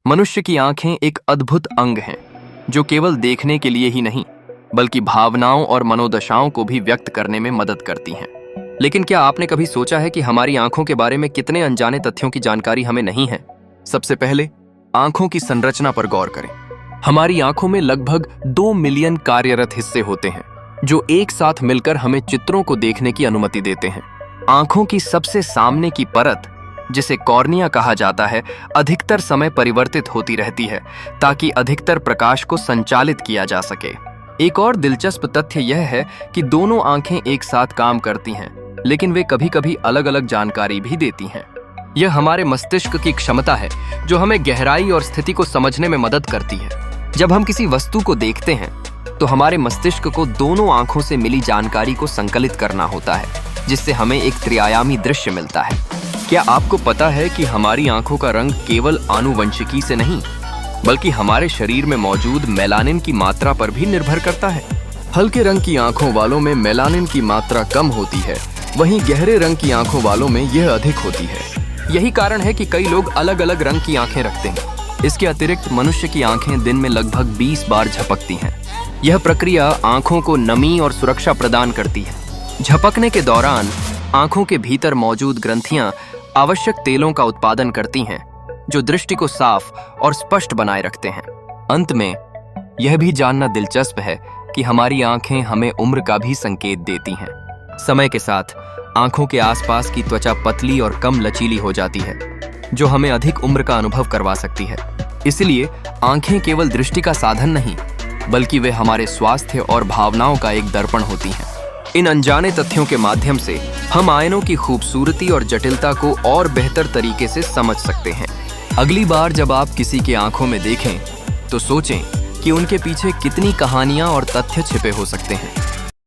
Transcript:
मनुष्य की आंखें एक अद्भुत अंग हैं, जो केवल देखने के लिए ही नहीं, बल्कि भावनाओं और मनोदशाओं को भी व्यक्त करने में मदद करती हैं। लेकिन क्या आपने कभी सोचा है कि हमारी आंखों के बारे में कितने अनजाने तथ्यों की जानकारी हमें नहीं है? सबसे पहले आंखों की संरचना पर गौर करें। हमारी आंखों में लगभग 2 मिलियन कार्यरत हिस्से होते हैं, जो एक साथ मिलकर हमें चित्रों को देखने की अनुमति देते हैं। आंखों की सबसे सामने की परत, जिसे कॉर्निया कहा जाता है, अधिकतर समय परिवर्तित होती रहती है ताकि अधिकतर प्रकाश को संचालित किया जा सके। एक और दिलचस्प तथ्य यह है कि दोनों आंखें एक साथ काम करती हैं, लेकिन वे कभी-कभी अलग-अलग जानकारी भी देती हैं। यह हमारे मस्तिष्क की क्षमता है, जो हमें गहराई और स्थिति को समझने में मदद करती है। जब हम किसी वस्तु को देखते हैं, तो हमारे मस्तिष्क को दोनों आंखों से मिली जानकारी को संकलित करना होता है, जिससे हमें एक त्रिआयामी दृश्य मिलता है। क्या आपको पता है कि हमारी आंखों का रंग केवल आनुवंशिकी से नहीं, बल्कि हमारे शरीर में मौजूद मेलानिन की मात्रा पर भी निर्भर करता है? हल्के रंग की आंखों वालों में मेलानिन की मात्रा कम होती है, वहीं गहरे रंग की आंखों वालों में यह अधिक होती है। यही कारण है कि कई लोग अलग-अलग रंग की आंखें रखते हैं। इसके अतिरिक्त मनुष्य की आंखें दिन में लगभग 20 बार झपकती हैं। यह प्रक्रिया आंखों को नमी और सुरक्षा प्रदान करती है। झपकने के दौरान आंखों के भीतर मौजूद ग्रंथियां आवश्यक तेलों का उत्पादन करती हैं, जो दृष्टि को साफ और स्पष्ट बनाए रखते हैं। अंत में यह भी जानना दिलचस्प है कि हमारी आंखें हमें उम्र का भी संकेत देती हैं। समय के साथ आंखों के आसपास की त्वचा पतली और कम लचीली हो जाती है, जो हमें अधिक उम्र का अनुभव करवा सकती है। इसलिए आंखें केवल दृष्टि का साधन नहीं, बल्कि वे हमारे स्वास्थ्य और भावनाओं का एक दर्पण होती हैं। इन अनजाने तथ्यों के माध्यम से हम आयनों की खूबसूरती और जटिलता को और बेहतर तरीके से समझ सकते हैं। अगली बार जब आप किसी की आंखों में देखें, तो सोचें कि उनके पीछे कितनी कहानियां और तथ्य छिपे हो सकते हैं।